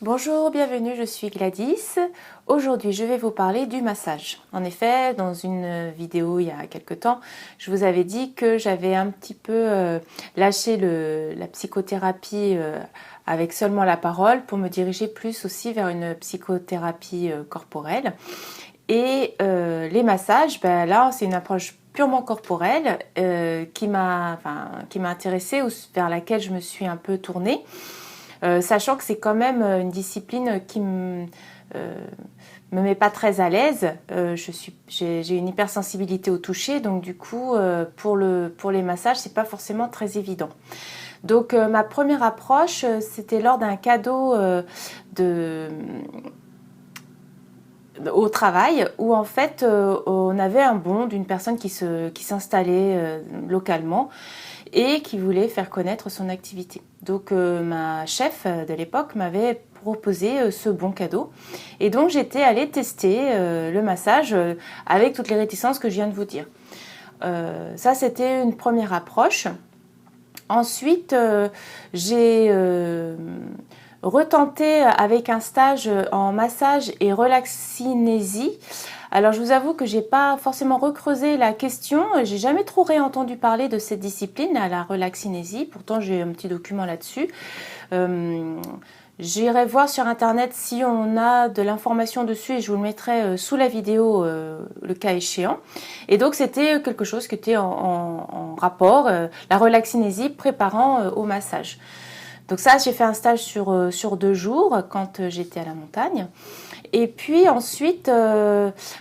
Bonjour, bienvenue, je suis Gladys. Aujourd'hui, je vais vous parler du massage. En effet, dans une vidéo il y a quelque temps, je vous avais dit que j'avais un petit peu lâché la psychothérapie avec seulement la parole pour me diriger plus aussi vers une psychothérapie corporelle. Et les massages, là, c'est une approche purement corporelle qui m'a intéressée, vers laquelle je me suis un peu tournée. Sachant que c'est quand même une discipline qui me met pas très à l'aise. J'ai une hypersensibilité au toucher, donc du coup pour les massages c'est pas forcément très évident. Donc ma première approche c'était lors d'un cadeau au travail où en fait on avait un bon d'une personne qui s'installait localement et qui voulait faire connaître son activité. Donc ma chef de l'époque m'avait proposé ce bon cadeau et donc j'étais allée tester le massage avec toutes les réticences que je viens de vous dire. Ça c'était une première approche. Ensuite j'ai retenté avec un stage en massage et relaxinésie. Alors je vous avoue que j'ai pas forcément recreusé la question, j'ai jamais trop réentendu parler de cette discipline, la relaxinésie, pourtant j'ai un petit document là-dessus. J'irai voir sur internet si on a de l'information dessus et je vous le mettrai sous la vidéo le cas échéant. Et donc c'était quelque chose qui était en rapport, la relaxinésie préparant au massage. Donc ça, j'ai fait un stage sur 2 jours quand j'étais à la montagne. Et puis ensuite,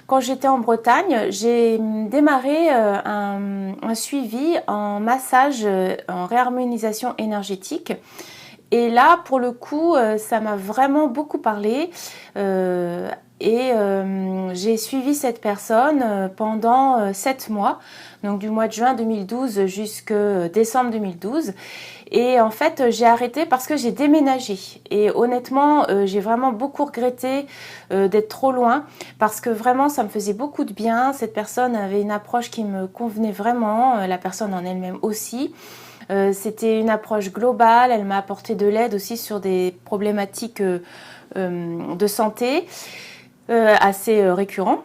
quand j'étais en Bretagne, j'ai démarré un suivi en massage, en réharmonisation énergétique. Et là, pour le coup, ça m'a vraiment beaucoup parlé. J'ai suivi cette personne pendant 7 mois, donc du mois de juin 2012 jusqu'à décembre 2012. Et en fait, j'ai arrêté parce que j'ai déménagé. Et honnêtement, j'ai vraiment beaucoup regretté d'être trop loin parce que vraiment, ça me faisait beaucoup de bien. Cette personne avait une approche qui me convenait vraiment, la personne en elle-même aussi. C'était une approche globale, elle m'a apporté de l'aide aussi sur des problématiques de santé assez récurrents.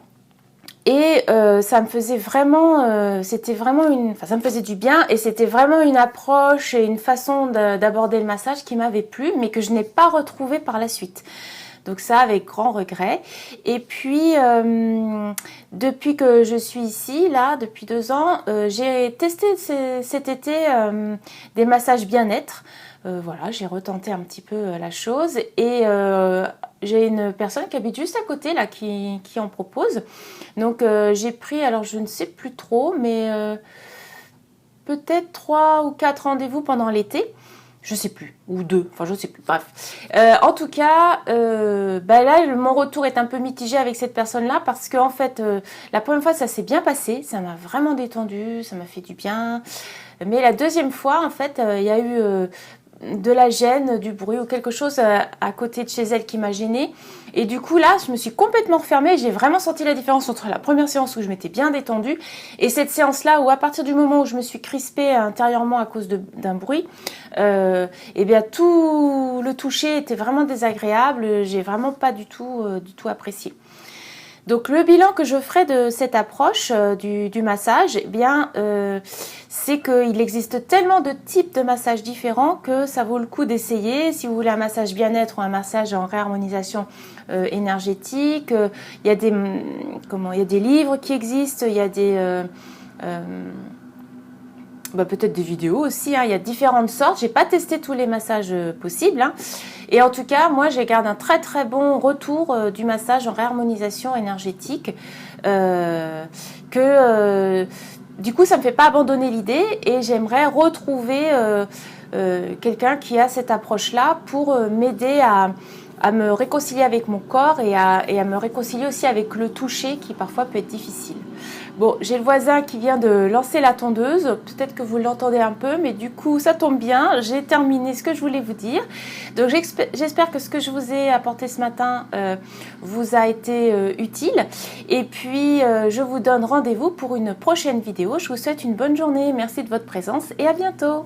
Et ça me faisait vraiment, ça me faisait du bien et c'était vraiment une approche et une façon d'aborder le massage qui m'avait plu, mais que je n'ai pas retrouvé par la suite. Donc ça, avec grand regret. Et puis, depuis que je suis ici, là, depuis 2 ans, j'ai testé cet été des massages bien-être. Voilà, j'ai retenté un petit peu la chose et j'ai une personne qui habite juste à côté là qui en propose. Donc j'ai pris, alors je ne sais plus trop, mais peut-être 3 ou 4 rendez-vous pendant l'été. Je sais plus, ou 2, enfin je sais plus, bref. En tout cas, là mon retour est un peu mitigé avec cette personne-là parce qu'en fait, la première fois ça s'est bien passé, ça m'a vraiment détendu, ça m'a fait du bien. Mais la deuxième fois, en fait, il y a eu de la gêne, du bruit ou quelque chose à côté de chez elle qui m'a gênée. Et du coup là, je me suis complètement refermée. J'ai vraiment senti la différence entre la première séance où je m'étais bien détendue et cette séance-là où à partir du moment où je me suis crispée intérieurement à cause d'un bruit, et bien tout le toucher était vraiment désagréable. J'ai vraiment pas du tout apprécié. Donc le bilan que je ferai de cette approche du massage, c'est qu'il existe tellement de types de massages différents que ça vaut le coup d'essayer. Si vous voulez un massage bien-être ou un massage en réharmonisation énergétique, il y a des livres qui existent, il y a peut-être des vidéos aussi, hein. Il y a différentes sortes. J'ai pas testé tous les massages possibles, hein. Et en tout cas, moi, je garde un très très bon retour du massage en réharmonisation énergétique. Du coup, ça me fait pas abandonner l'idée et j'aimerais retrouver quelqu'un qui a cette approche-là pour m'aider à me réconcilier avec mon corps et à me réconcilier aussi avec le toucher qui parfois peut être difficile. Bon, j'ai le voisin qui vient de lancer la tondeuse, peut-être que vous l'entendez un peu, mais du coup ça tombe bien, j'ai terminé ce que je voulais vous dire. Donc j'espère que ce que je vous ai apporté ce matin vous a été utile. Et puis je vous donne rendez-vous pour une prochaine vidéo. Je vous souhaite une bonne journée, merci de votre présence et à bientôt.